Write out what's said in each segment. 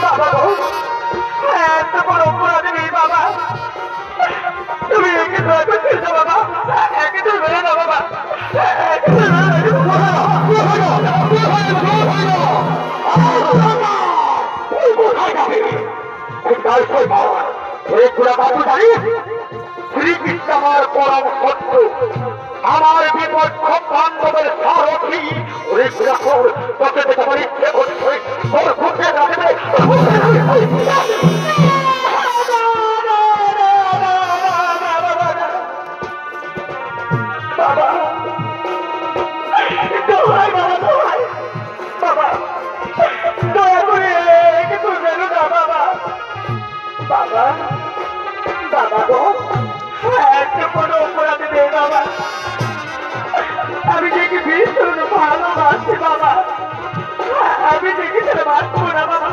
বাবা গো এত বড় অপরাধ নেই বাবা তুমি একে দয়া করে ছেড়ে দাও বাবা একে তো মেরে দাও বাবা শ্রীকৃষ্ণ আমার পরম সত্য আমার বিপদ সব বান্ধবের সারথী ওরে ঘুরাখোর তোকে তোমার ইচ্ছে করছে তোর ঘুরতে রাখবে বাবা বাবা দয়া করে একে তুই বেরো না বাবা বাবা বাবা গো একটা কোনো অপরাধে নেই বাবা আমি দেখি ভীষণ ভালোবাসি বাবা আমি দেখি ছেলে বাঁচবো না বাবা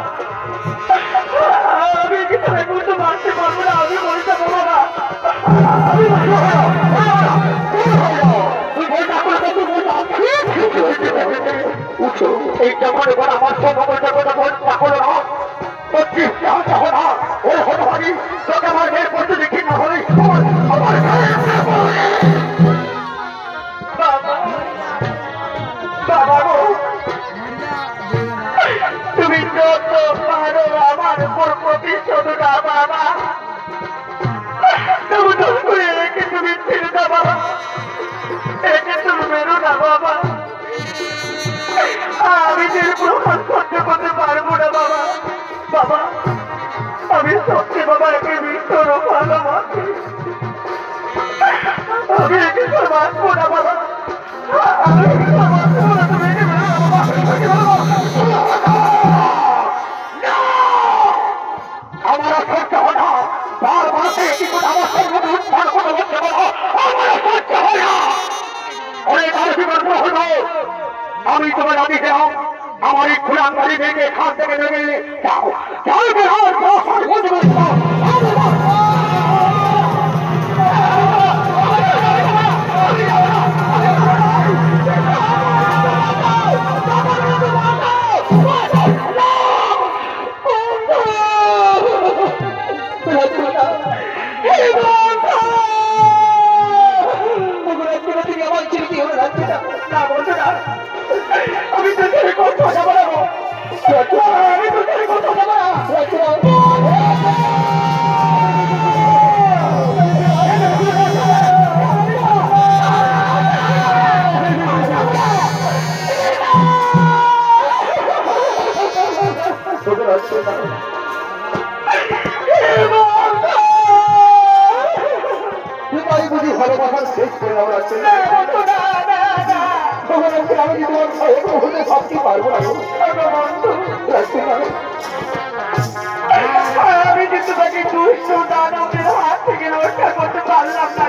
আমি দেখি ছেলে বুঝতে বাঁচতে পারবো না আমি বলে যাবো বাবা এই যখন এবার আমার সম্ভবতা কথা বলতে হলো না ওই হতে পারি তোকে আমার মেয়ের পড়তে দেখি না হলে বাবা গো তুমি যত পারো আমার উপর প্রতিশোধ না বাবা তুমি করে একে তুমি ছেড়ে দাও বাবা একে তুমি মেরো না বাবা আমি যে প্রমাণ সহ্য করতে পারবো না বাবা বাবা আমি সত্যি বাবা একে ভীষণ ভালোবাসি আমি একে বাঁচবো না বাবা আমার সহ্য হয় না বারবার আমার সর্বদা কোনো হচ্ছে না আমার সহ্য হয় না অনেক আলোচনা হলো আমি তোমার আদি দিলাম আমার এই খুলান বাড়ি থেকে খান থেকে নেমে যাও আমি তো ছেড়ে কথা যাবো না আমি তো ছেড়ে কথা যাবো না বুঝি ভালোবাসার শেষ করে দেওয়া যাচ্ছে আমি তোমার হতে ভাবতে পারবো না আমি কিন্তু তাকে দুষ্ট দানবের হাত থেকে রক্ষা করতে পারলাম না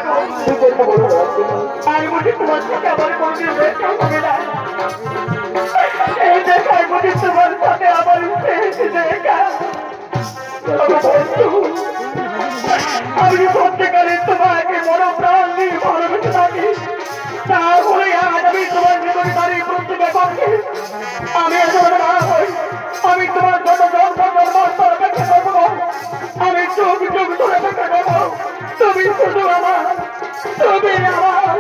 আমি বুঝি তোমার সাথে আমার কোনদিন দেখা হবে না এই দেখায় বুঝি তোমার সাথে আমার শেষ দেখা আমি সত্যিকারে তোমাকে বড় প্রাণ নিয়ে ভালোবেসে থাকি তাহলে আজ আমি তোমার জীবনে দাঁড়িয়ে প্রত্যেকে করছি আমি আমি তোমার জন্য অপেক্ষা করবো আমি চোখ চোখ ধরে অপেক্ষা করবো তুমি শুধু আমার তুমি আমার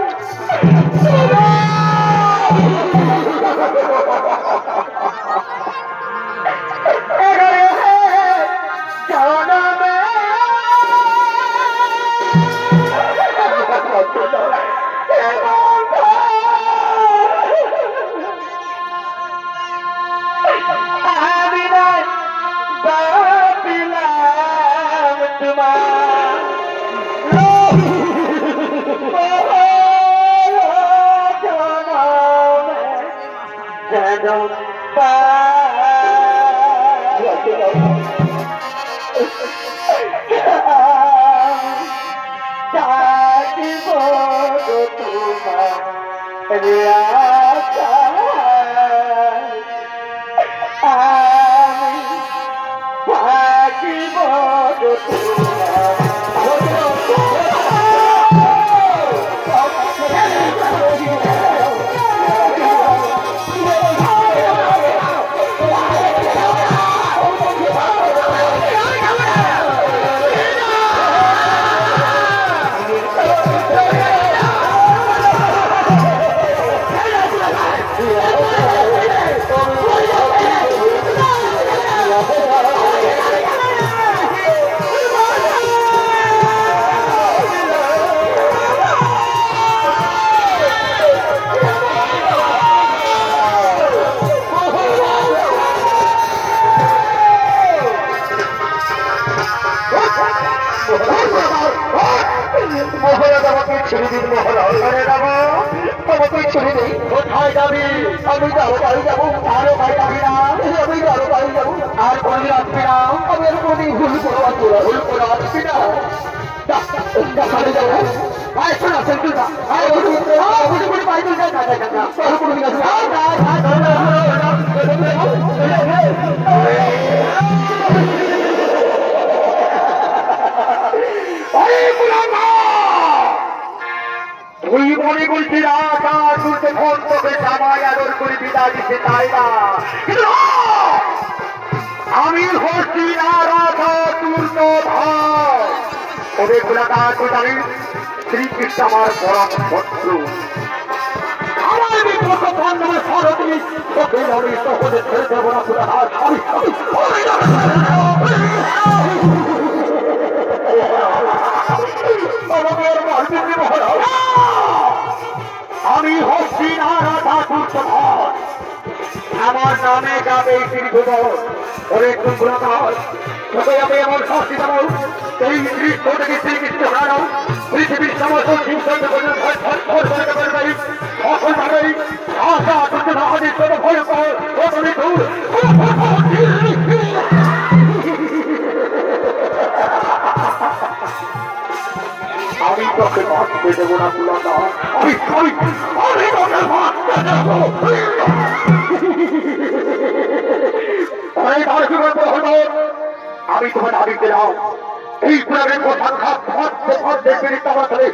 কোথায় যাবি? আমি আরো বাড়ি যাবো। আরো বাড়ি যাবি না? আমি আরো বাড়ি যাবো। আর কোনদিন আসবি না? আমি আর কোনদিন ভুল করে আসবি না। কাজে যাবো। আয় শোনা সেন্টুল না। আয় পাইতে যাই না না কোনদিন আসবি তুই মনে করছি রাজা তুলতে ফোন তোকে জামাই আদর করে বিদায় দিতে চাই না, কিন্তু আমি হচ্ছি না রাজা তুর্ত ভাই। ওদের গোলাটা তুই জানিস শ্রীকৃষ্ণ আমার পরম শত্রু। আমার বিপদ নামে সরতি তোকে আমি সহজে ছেড়ে দেবো না। আমি হচ্ছি না রাধা তুর্ত ভাই। আমার নামে যাবে দীর্ঘদল। ওরে কুম্ভরাধর তোকে আমি এমন শাস্তি দেবো, এই কৃষ্ণ থেকে শ্রীকৃষ্ণ হারাও পৃথিবীর সমস্ত জীবজন্তু সকলভাবেই আশা করতে না হাজির কোনো ভয় পায় ওখানে দূর। আমি তোকে বাঁচতে দেবো না কুলাটা। আমি তোকে বাঁচতে দেবো। আমি তোমার দাবি দিলাম এই পুরাণের কথা দেখবে আমার সাথে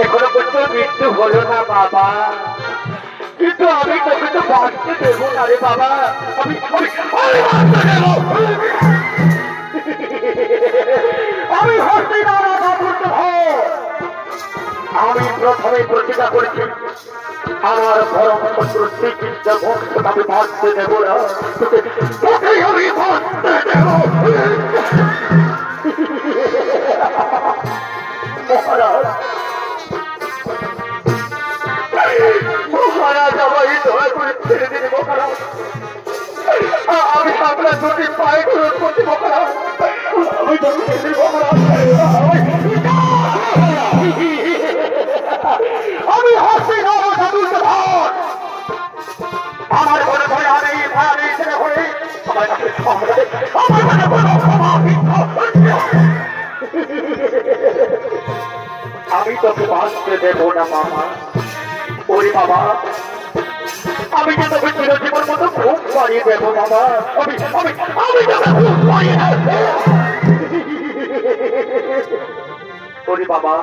এখনো পর্যন্ত মৃত্যু হলো না বাবা, কিন্তু আমি তোকে তো বাঁচতে দেবো না রে বাবা। আমি হচ্ছি না রাধা তুর্ত ভাই। আমি প্রথমে প্রতিজ্ঞা করেছি আমার পরম শত্রু শ্রীকৃষ্ণ ভক্ত আমি বাঁচতে দেবো না, তোকে আমি বাঁচতে দেবো। মহারাজ আমায় দয়া করে ছেড়ে দিন মহারাজ। আমি আপনার দুটি পায়ে গ্রহণ করছি মহারাজ। আমি তোকে ছেড়ে দিন মহারাজ। আমি হচ্ছি না রাধা তুর্ত ভাই। আমার কোনো ভয়া নেই, ভয়া নেই ছেলে হয়ে আমার কাছে আমি তোকে বাঁচতে দেবো না মামা। ওরে বাবা আমি যে তোকে চিরজীবন মতো খুব বাড়িয়ে দেবো বাবা। আমি তোকে খুব বাড়িয়ে দেবো। ওরে বাবা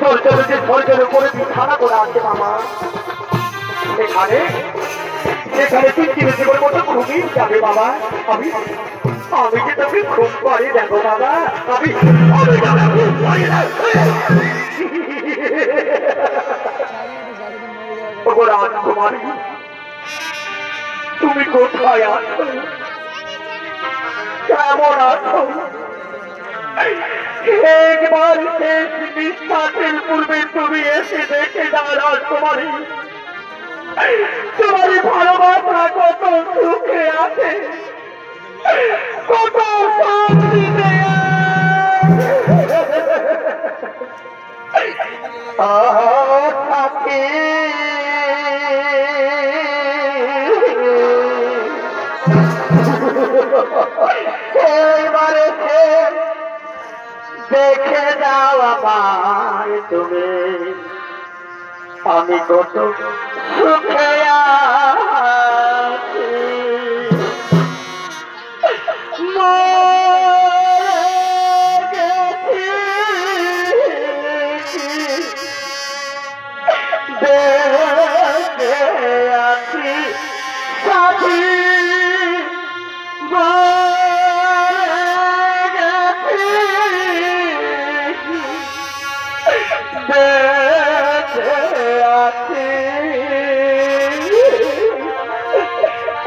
স্বর্গের উপরে বিছানা করে আছে মামা, সেখানে তুই চিরজীবন মতো খুবই যাবে বাবা। আমি যে তোকে খুব বাড়িয়ে দেবো বাবা। আমি তোকে খুব বাড়িয়ে দেবো। রাজকুমারী তুমি কোথায় আছো? কেমন আছো? একবার শেষ নিঃশ্বাসের পূর্বে তুমি এসে দেখে যাও রাজকুমারী, তোমারই ভালোবাসা কত সুখে আছে, কত শান্তিতে থাকে। দেখে দাও আমার তুমি আমি কত সুখে আছি দেখে আছি সাথী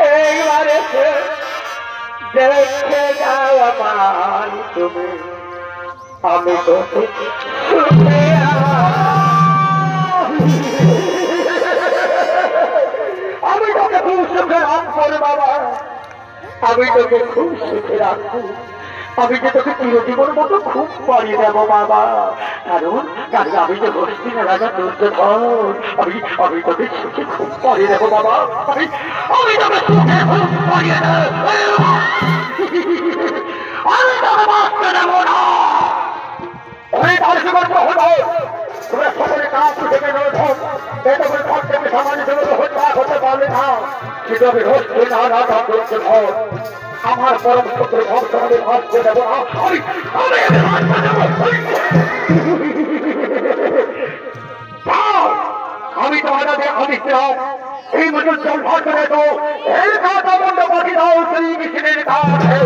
এইবারে দেখে যাও আমার তুমি আমি তো আমি তোকে খুব সুখে রাখবো রে বাবা আমি তোকে খুব সুখে রাখবো আমি যে তোকে চিরজীবন মতো খুব পড়িয়ে দেবো বাবা কারণ আমি যে হরিণ রাজা দুর্যোধন আমি তোকে সুখে খুব পড়িয়ে দেবো বাবা আমি তোকে সুখে খুব পড়িয়ে দেবো আমি তোকে বাঁচতে দেবো না অনেক আশীর্বাদ হলো তোমরা সকলে কাজ থেকে এটা করে ঘর থেকে সমাজ হতে পারলে না সেভাবে হচ্ছে না রাজা দুর্যোধন আমার পরম সূত্রে ভক্তদের ভাবতে দেবো না আমি তো আমাদের আদিত্যরাও এই মজুর জল ভাগ করে তো এই খাতা বন্ধ পাখি দাও সেই মিছিলের কাছে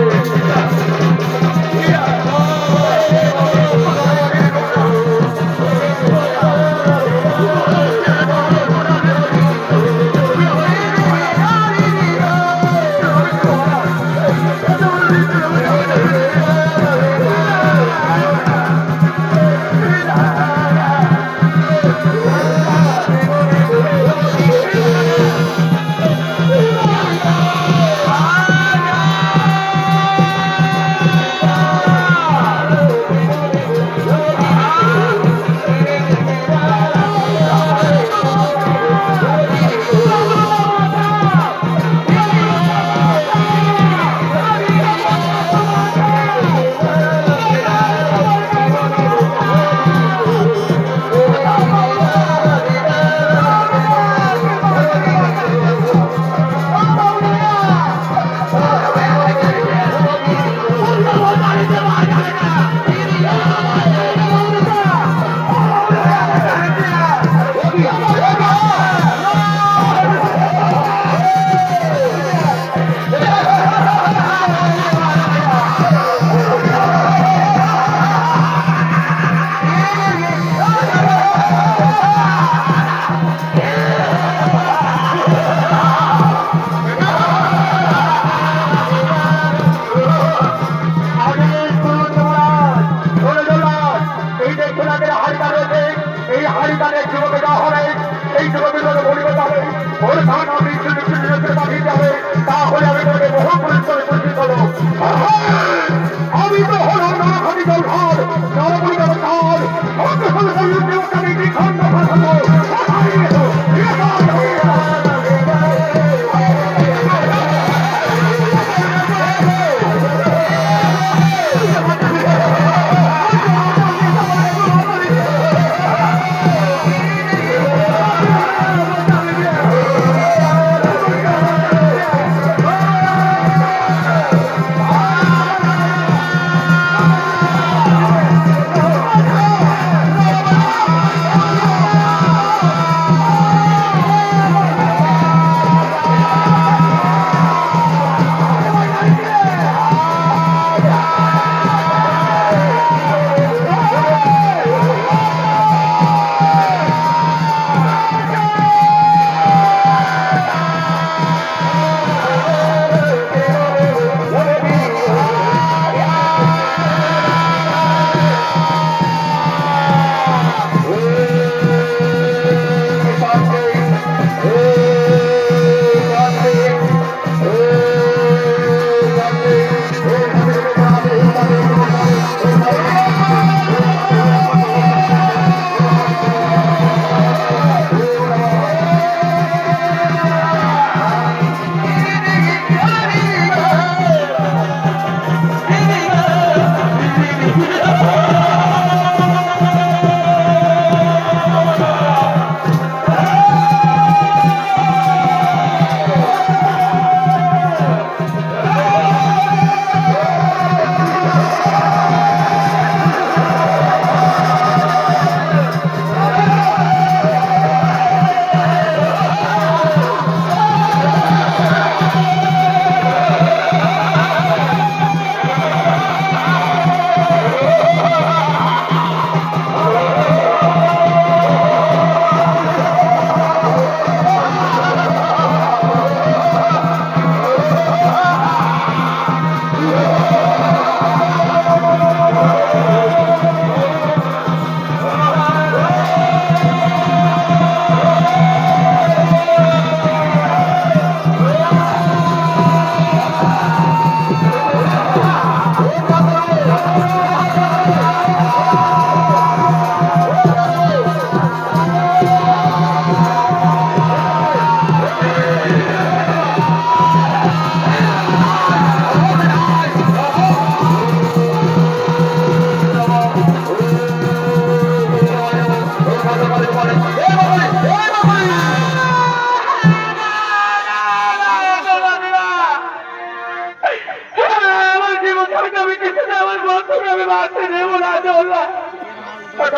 না জল্লা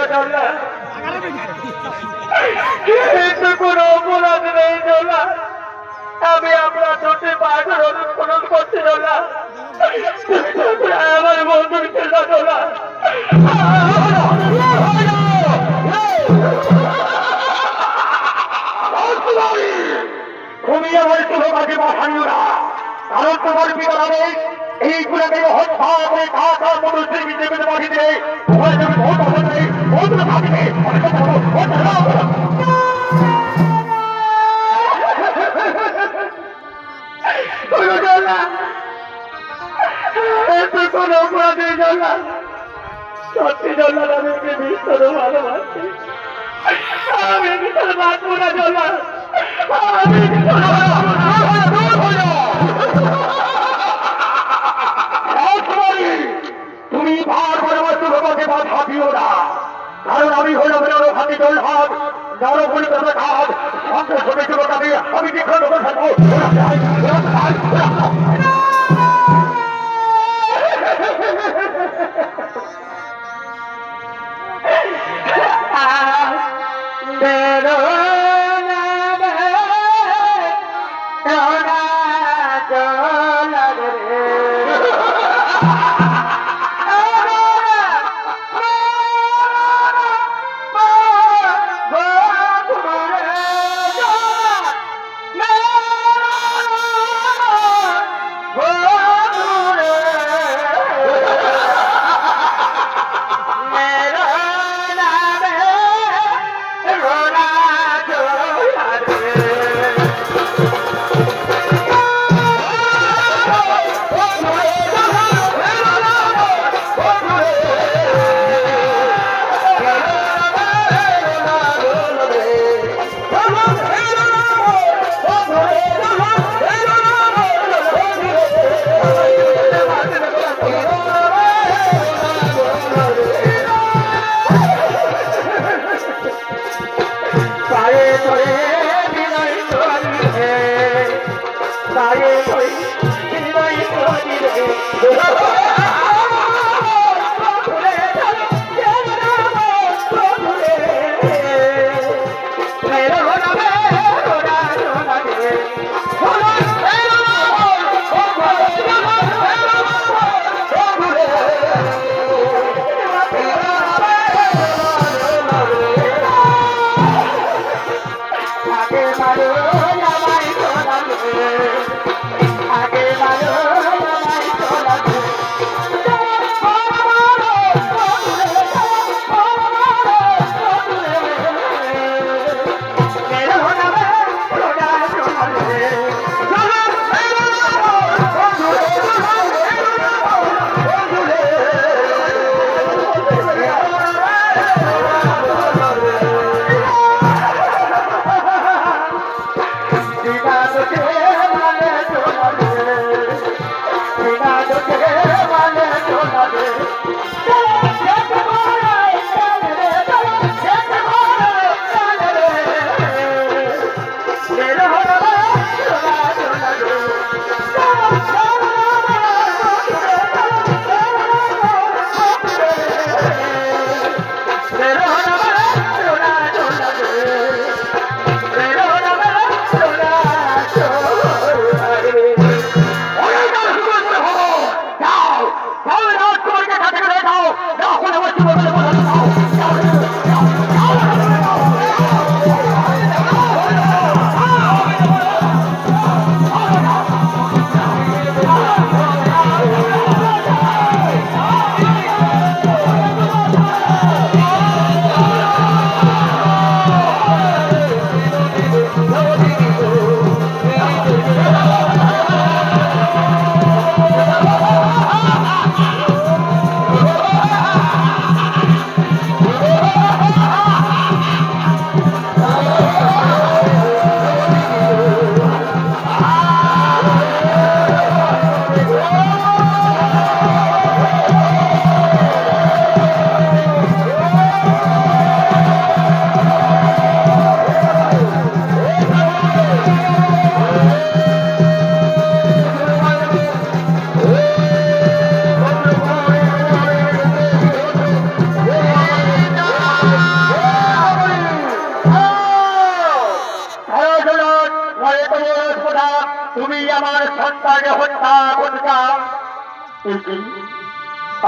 জল্লা কিন্তু কোন অপরাধ নেই জল্লা আমি আপনার ছোটে পায়ের অনুসরণ করছি জল্লা আমার বন্ধুর খেলা জল্লা তুমি আমার শুভকাকে বাসানিও না কারণ তোমার পিতা হবে এইগুলোকে হত্যা করে কাকা মনুষ্যের বিজেপি বাড়ি দেয় তোমার যদি ভোট হবে নেই ভোট থাকবে কোন অপরাধী জল্লা সত্যি জল্লা তাদেরকে বিস্তর ভালোবাসি আমি বিস্তর বাঁচবো না জল্লা আমি তুমি বারবার আমার শুভকাকে বাধা দিও না কারণ আমি হইলাম হাতি জল হাত নরবলি কথা হাত সঙ্গে ছোটে যুবকাকে আমি দেখে লোক থাকবো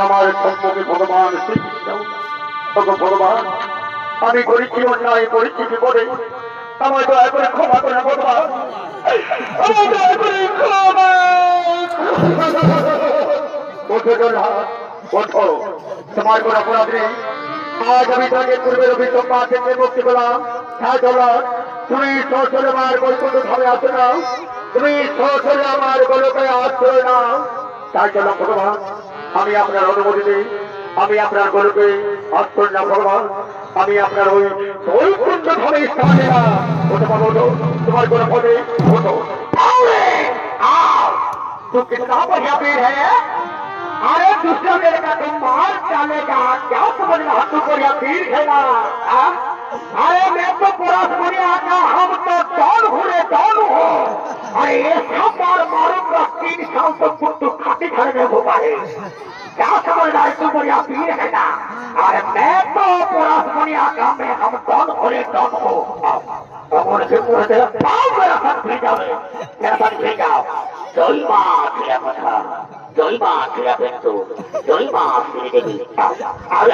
আমার সম্মুখে ভগবান শ্রীকৃষ্ণ, ভগবান আমি করেছি অন্যায় করেছি বিপদে, আমায় দয়া করে ক্ষমা করে ভগবান, আমায় দয়া করে ক্ষমা। ওঠো, তোমার কোন অপরাধ নেই। আজ আমি তাকে পূর্বের অভিযোগ থেকে মুক্তি পেলাম। হ্যাঁ চলো, তুমি সশরে আমার বৈকুণ্ঠ ধামে আসো না, তুমি সশরে আমার গোলকে আসছো না। তাই চলো ভগবান, আমি আপনার অনুমতি দিই, আমি আপনার গোলকে আসছেন না ভগবান, আমি আপনার ওই বৈকুণ্ঠ ধামে স্থানে না। ওটা পাবো তোমার কোন পদে হতো तो कितना बढ़िया पेड़ है। अरे दूसरा मेरे का तुम मार डालेगा क्या समझ रहा तू बढ़िया पीर है ना। अरे मैं तो पूरा दुनिया का हम तो डॉन हो। अरे ये सब मार मारूंगा 3 साल तो कुत्तू खाती घर में घुमा है। क्या समझ रहा है तू बढ़िया पीर है ना। अरे मैं तो पूरा दुनिया का मैं हम डॉन हो। और मेरा साथ भेजाओ, मेरा साथ भेजाओ। जय मां क्रिया कथा, जय मां क्रिया बेंतु, जय मां श्री देवी। आओ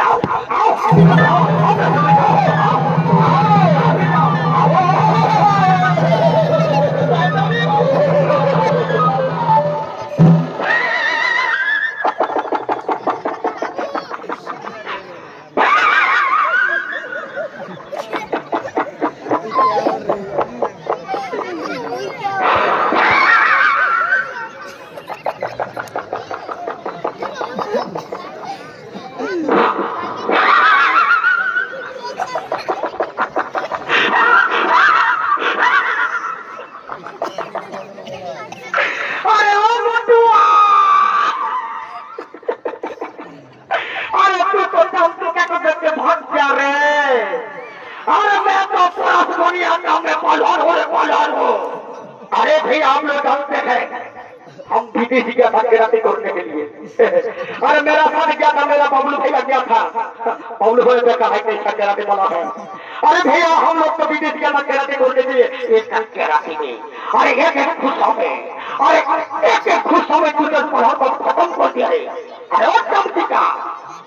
अरे भाई आप लोग जानते हैं हम विदेशी गया था केराती करने के लिए। अरे मेरा साथ क्या था, मेरा बबलू भैया क्या था, बबलू भैया देखा है कैसा केराती वाला है। अरे भैया हम लोग तो विदेश गया था केराती करने के लिए। एक केराती में अरे एक खुशों में, अरे एक खुशों में तुझे पढ़ा को खत्म कर दिया। अरे वो चमची का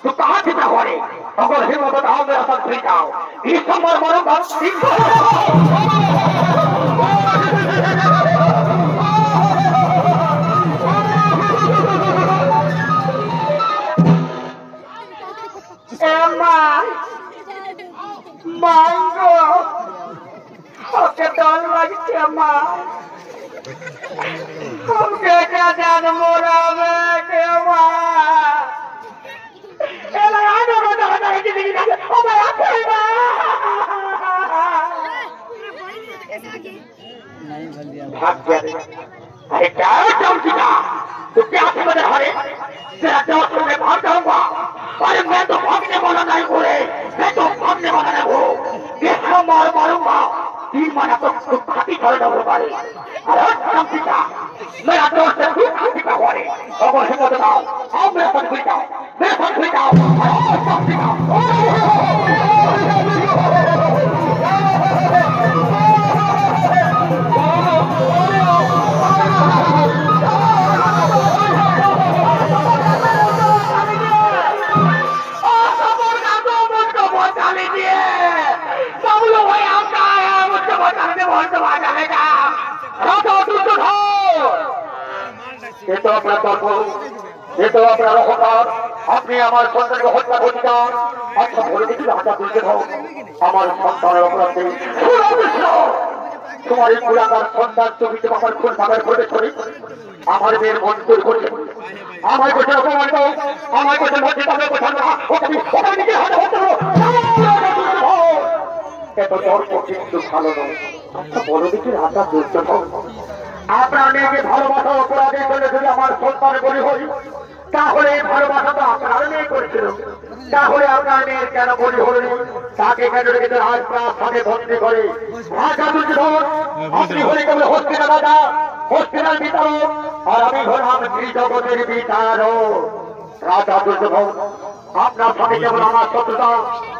तू कहाँ थी ना हमारे, अगर हिम्मत बताओ मेरा साथ फिर जाओ इस समय मरूंगा। मांगो ओके डर लगते मां हमके क्या जान मोरा में के मां एला आने को तो हटा के जिंदगी का ओ मैं आते मां नहीं भल दिया भाग गया। अरे क्या चमचीका तू क्या समझ रहा है, तेरा दोस्त मैं भाग जाऊंगा। अरे मैं तो भागने वाला नहीं हूँ, मैं तो भागने वाला नहीं हूँ। देखो मारूंगा 3 महीना तो खाती छोड़ना होगा। अरे चमचीका मेरा दोस्त है, तू खाती का हुआ रे। अगर हिम्मत बताओ आओ मेरे साथ फिर जाओ, मेरे साथ फिर जाओ। चमचीका ये तो अपना तर्क, ये तो अपना अहंकार, अपनी हमारे संतान को हत्या कर दिया। अच्छा बोले देखिए हाथा तुलते हो हमारे संतान अपराध तुम्हारी पुराकार संतान चुकी तुम्हार खून भागर করে ছড়ি আমার মেয়ের মন দূর করছে। আমার কাছে অপমান দাও, আমার কাছে মধ্যে তবে কথা না ও তুমি সবাই নিজে হাতে হতে এত তর্ক কিন্তু ভালো নয়। আচ্ছা বলো দেখি হাতা দুষ্ট হোক আপনার মেয়েকে ভালোবাসা অপরাধের জন্য যদি আমার সন্তান বলি হই তাহলে ভালোবাসা তো আপনার মেয়ে করেছিল, তাহলে আপনার মেয়ের কেন বলি হলেন, তাকে কেন রেখে আজ প্রাণে বন্দী করে ভাষা দুর্যোধন। আপনি হলে কেবল হস্তিনাল রাজা, হস্তিনাল বিচারক, আর আমি হলাম ত্রিজগতের বিচারক রাজা দুর্যোধন। আপনার সাথে কেবল আমার শত্রুতা,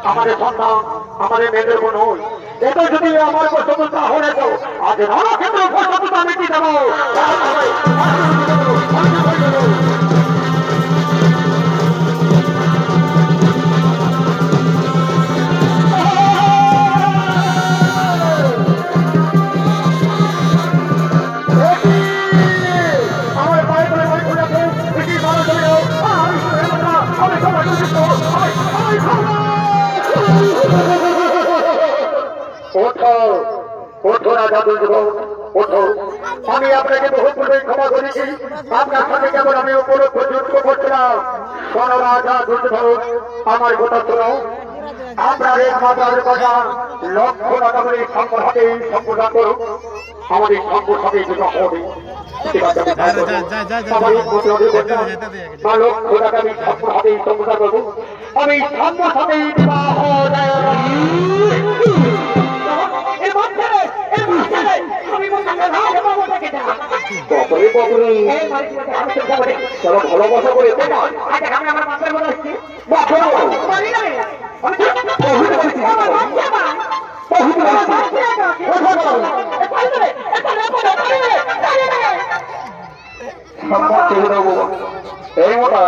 আমাদের সন্তান, আমাদের মেয়েদের বোন হই। এটা যদি আমার শত্রুতা হলে তো আজ রণক্ষেত্রে শত্রুতা মিটিয়ে দেবো। ওঠো ওঠো রাজা দুর্যোধন ওঠো। আমি আপনাকে বহু পূর্বে ক্ষমা করেছি, আপনার সাথে কেমন আমি উপলক্ষ যুদ্ধ করছিলাম। শোনো রাজা দুর্যোধন, আমার কথা শোনো। আপনার এই মাতার কথা লক্ষ টাকা করে সম্পদ হাতে সম্প্রদান করুন। আমাদের সম্পদ হাতে যেটা হবে লক্ষ টাকা আমি সম্পদ হাতে সম্প্রদান করবো। আমি সম্পদ হাতে বিবাহ ভালোবাসা করে এই মোটা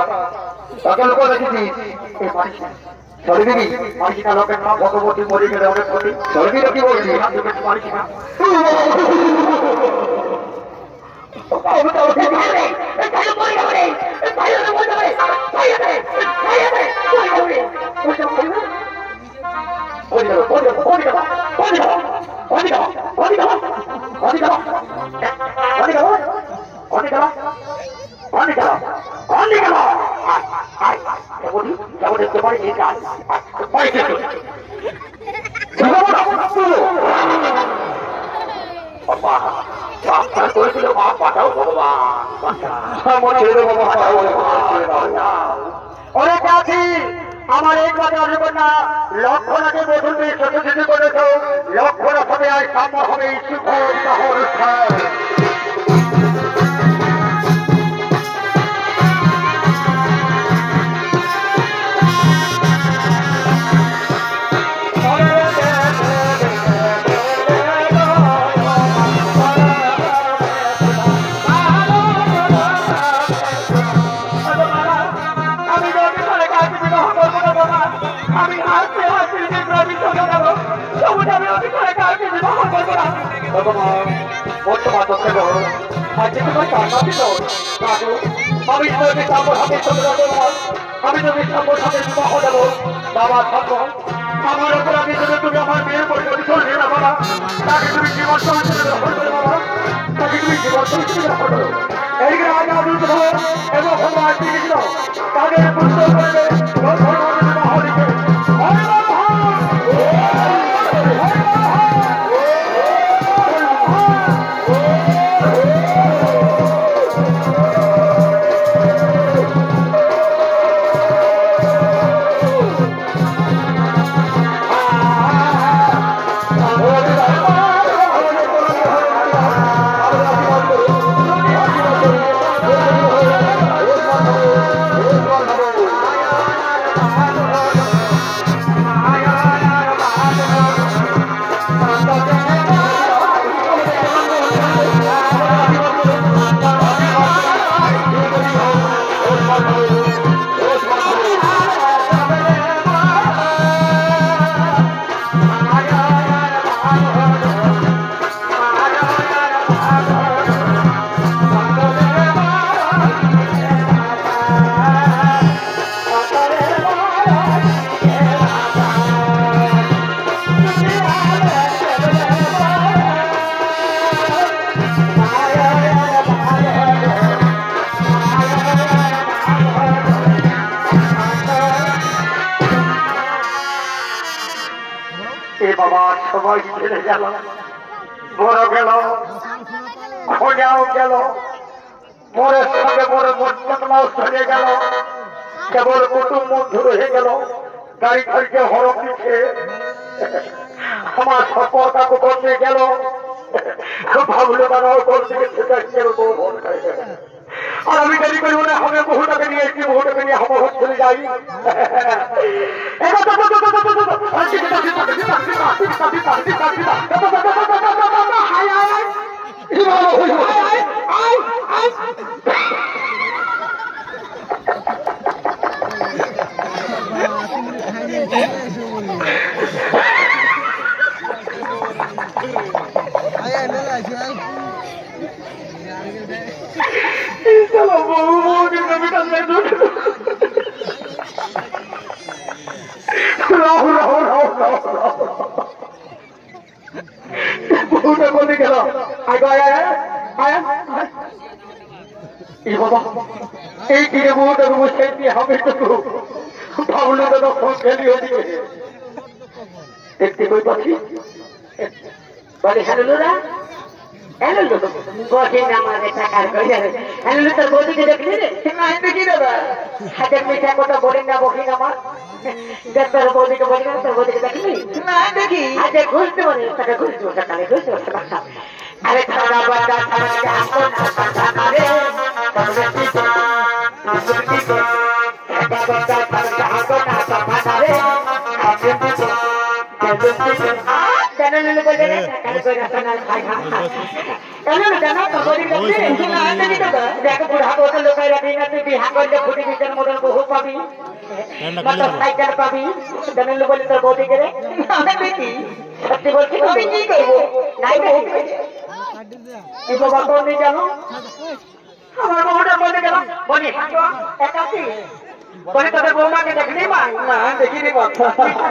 তাকে লোক দেখেছিস সরি দিবি মার্কিনা লোকের নাম ভগবতী মরে গেলে অনেক ক্ষতি। সরি কি বলছি মার্কিনা অনেক আছি আমার এই কথা না লক্ষ নাকি বধূকে ছোট করেছ লক্ষ না হবে আর সাম্য হবে শুভ অনুষ্ঠান। আমি যদি সম্পদ হাতে বিবাহ দেবো বাবা থাকবো আমার অপরাধী যদি তুমি আমার মেয়ের পরিচয় চলবে না বাবা, তাকে তুমি জীবন সহিত গ্রহণ করে বাবা, তাকে তুমি জীবন সহিত গ্রহণ করো। এই গ্রামে আবৃত হো এবং ভগবান শ্রীকৃষ্ণ তাদের পুষ্ট করবে বিবাহ দিতে। সবাই ছেড়ে গেল, বড় গেল, খোঁজাও গেল, মোরের সঙ্গে বড় মর্যাদা চলে গেল, কেবল কুটুম বন্ধু রয়ে গেল। গাড়ি খাইতে হরফ দিচ্ছে আমার সম্পর্ক করতে গেল, ভাবলে বানাও করতে আর আমি দেরি করি মনে হবে বহুটাকে নিয়ে একটি বহুটাকে নিয়ে আমার চলে যাই। রাহুল রাহুল বহুটা বলে গেল এই কিনে বহুটা বসে হবে টুকু ভাবলে তো ফোন খেলি হয়ে দেখতে কই পাচ্ছি বলে হ্যালো হ্যালো বসে আমাদের টাকার হ্যালো তোর বৌদিকে দেখলি রে দেখি দাদা হাতের মিঠা কথা বলি না বকি আমার তোর বৌদিকে বলি না তোর বৌদিকে দেখলি না দেখি আজকে ঘুরতে পারি টাকা ঘুরতে সকালে ঘুরতে বাচ্চা আরে থানা বাচ্চা বহু পাবি সাইকেল পাবি বলে তোর বৌদি করে সত্যি বলছি আমি কি করবো নাই বাবা তোর নেই জানো আমার বাবাটা বলে গেল বলি একাশি বলে তোদের বৌমাকে দেখলি মা না দেখিনি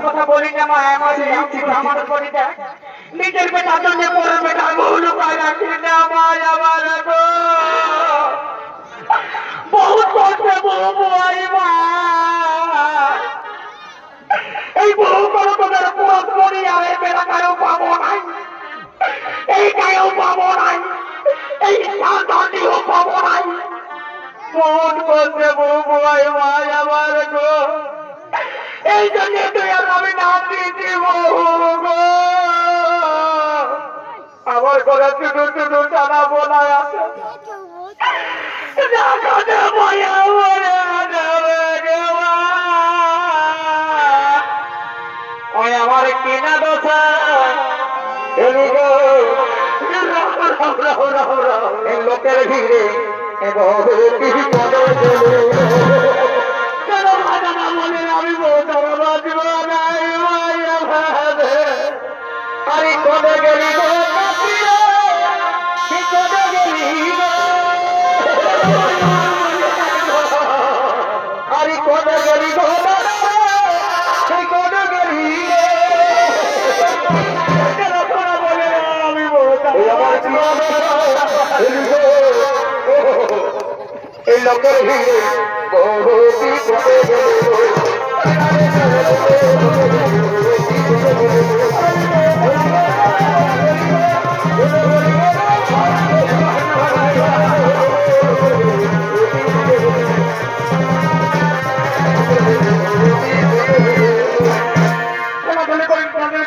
কথা বলি না মা আমার বলি দেখ নিজের বেটা জন্য পরের বেটা বহু পায় রাখি না মা আমার বহুত কষ্টে বহু বই মা এই বহু করে তোদের পুরো করি আর এই বেটা কারো পাবো নাই এই গায়েও পাবো নাই এই সাধারণীও পাবো নাই বহুত কষ্টে বহু বই মা আমার গো এই জন্য তুই আর আমি নাম দিয়েছি বহু গো আমার ঘরে টুটু টানা বোনায় আছে আমার কিনা দোষা লোকের ভিড়ে বলে আমি বউটার বাঁচব নাই আরে কবে গেলি আরে কবে গেলি এই লোকের ভিড়ে বহুতি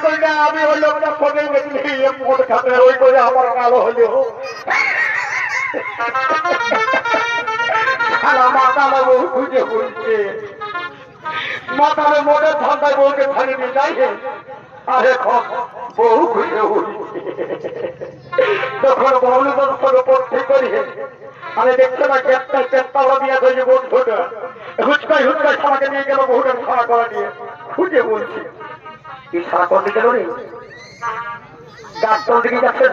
করে আমি ওই লোকটা ফোনে গেছি মোট খাতে ওই করে আমার কালো হলেও মাতালে বউ খুঁজে বলছে মাতালে মোটের ঠান্ডায় বউকে ছাড়ি দিয়ে যাই আরে বউ খুঁজে বলছে তখন বউলি সঙ্গে পড়তে করি আমি দেখতে না চেষ্টা দিয়ে হয়েছে বন্ধুটা হুচকাই সারাকে নিয়ে গেল বহুটা সারা করা নিয়ে খুঁজে বলছি কি সারা করতে গেল রে ডাক্তার দিকে যাচ্ছে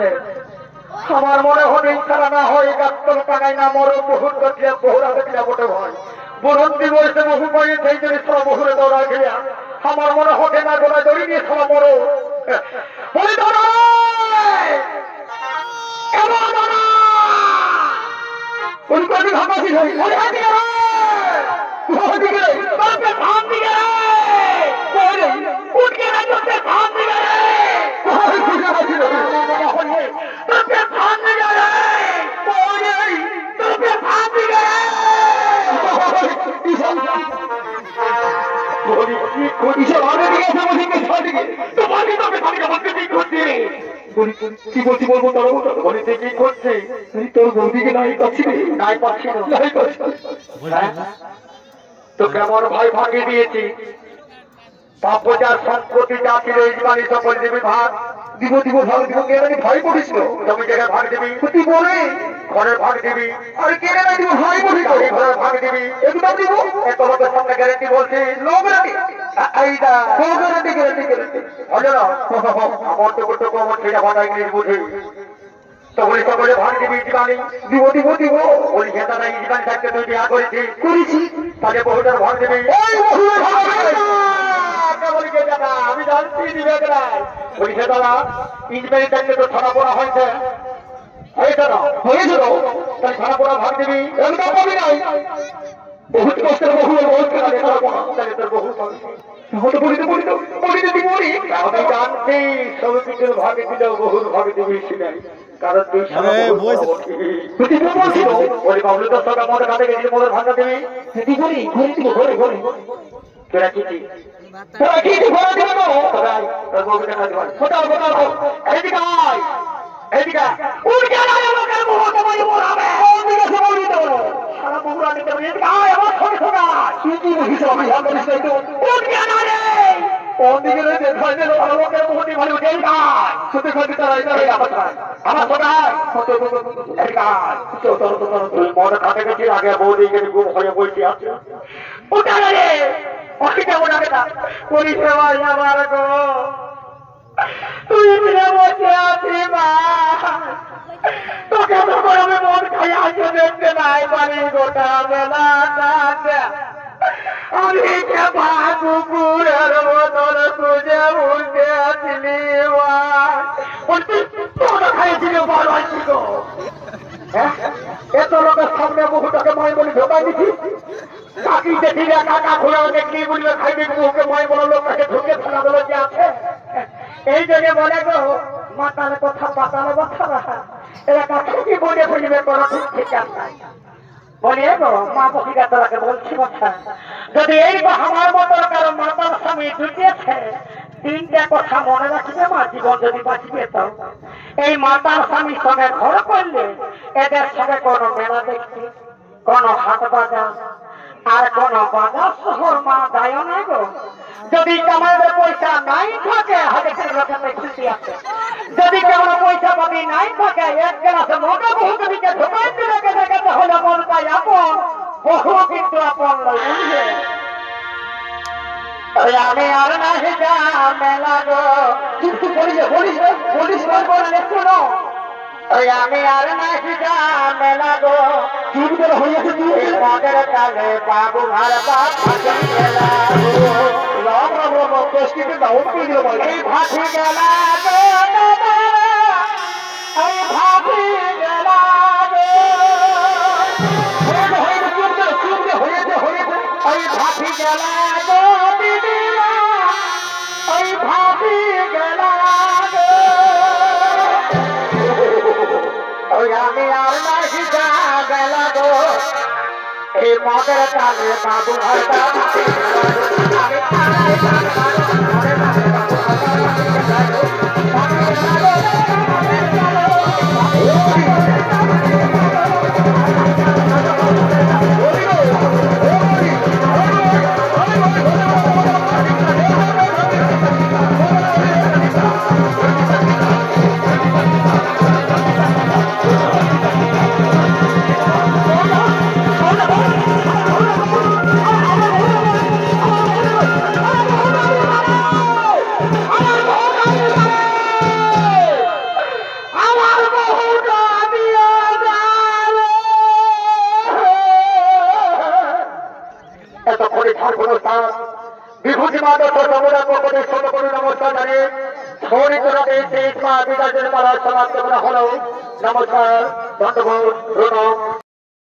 আমার মনে হয় ছাড়া না হয় গাছতল টাকায় না মরো বহুর গঠিয়া বহুরা দেখিয়া বটে ভয় বুরন্দি বয়সে বহু পাই সেই জিনিস সব বহুরে দৌড়া খেয়া আমার মনে হয় না গোড়ায় দড়ি নিয়ে সব মরো কি বলছি বলবো তারা বলিতে কি করছে তোর বৌদিকে নাই পাচ্ছি নাই পাচ্ছি তো কেমন ভাই ভাগে দিয়েছি পাপজার সম্পত্তি যা ছিল ইসমানি সকল দেবী ভাগ দিব ভাগ দিব কেন ভাই পড়েছিল জমি জায়গায় ভাগ দিবি তুই বলে ঘরের ভাগ দিবি আর কেন না দিব ভাই বলি ঘরের ভাগ দিবি একদম দিব এত লোকের সামনে গ্যারেন্টি বলছি লো গ্যারেন্টি এইটা লো গ্যারেন্টি হলো না আমার তো করতে আমার সেটা ভাষা ইংলিশ বুঝি তো বলি সকলে ভাগ দিবি ইসমানি দিব বলি খেতা না ইসমানি থাকতে তুই বিয়া করেছি তাহলে বহুটার ভাগ দিবি আমি শান্তি দিবে না বলিছে দাদা ইঞ্জিনিয়ারিং থাকলে তো ছাড়া পড়া হয়েছে হয়েছিল তাই ছাড়া পড়া ভাগ দিবি একদম পাবি নাই বহুত কষ্টের বহু বহুত ছাড়া পড়া তাহলে তোর বহু হতে পড়িতে দিব আমি জানছি সব কিছুর ভাগে দিলেও বহুর ভাগে দিবি নাই কারণ তুই বলি বাবলু তোর সঙ্গে মদের কাছে গেছিলি মদের ভাঙা দিবি তোরা কি ঘোরা দিবে তো তোর বউকে দেখা দিবা ফোটাও এইদিকে আয় এইদিকে উড়কে আয় লোকের মুখ তোমায় মোড়াবে ওদিকে সে বলি তো সারা বগুড়া নিতে এইদিকে আয় আমার সঙ্গে সঙ্গে কি বলিস আমি হামরিস নাই তো উড়কে না রে ওদিকে রে দেখাই দে লোকের মুখ দিয়ে ভালো উঠে আয় সুতে খাতে তারাই আমার সঙ্গে এইদিকে আয় তুই মদ খাতে গেছিস আগে বউদিকে ঘুম হয়ে বসে আছে উঠে রে ওদিকে ওঠাবে না পরিষেবা আমার গো তুই মিলে বসে আছি মা তোকে তো আমি মন খাই আসে দেখতে নাই পারি গোটা বেলা আমি কুকুরের মতন খুঁজে উঠে আসলি খাইছিল বড় আছি গো এত লোকের সামনে বহুটাকে মাই বলি ঢোকাই দিচ্ছি কাকি দেখিলে কাকা খোলা দেখলি বলবে খাইবে মুখে মাই বড় লোকটাকে ঢুকে ফেলা দিল যে আছে এই জন্য বলে গো মাতার কথা পাতার কথা না এরা কাছে বলে ফেলবে কোনো ঠিক আছে বলে গো মা বসিকা তোরাকে বলছি কথা যদি এই আমার মতো কারো মাতার স্বামী জুটিয়েছে তিনটা কথা মনে রাখবে মা জীবন যদি বাঁচবে তো এই মাতার স্বামীর সঙ্গে ঘর করলে এদের সঙ্গে কোনো মেলা দেখছি কোনো হাট বাজার আর কোন বাজার শহর মা দায় না গো যদি আমাদের পয়সা নাই থাকে হাতে খুশি আছে যদি কেমন পয়সা পাবি নাই থাকে এক গ্লাসে মতো বহু দিকে ঢোকাই দিলে দেখে হলে মনটাই আপন বহু কিন্তু আপন বুঝবে আমি আর না মেলা গো কিন্তু বলিস শোনো আমি আর না মেলা গো মদের কালে বাবু ঘর ভাসি গেলা ভাসি গেলা গো দিদি ওই ভাসি গেলা গো ওই আমি আর নাহি যা গেলা গো এই মদের কালে বাবু ঘরটা বিভূতি মাদক নমস্কার জানিয়ে সমাপ্ত করা হলো। নমস্কার, ধন্যবাদ।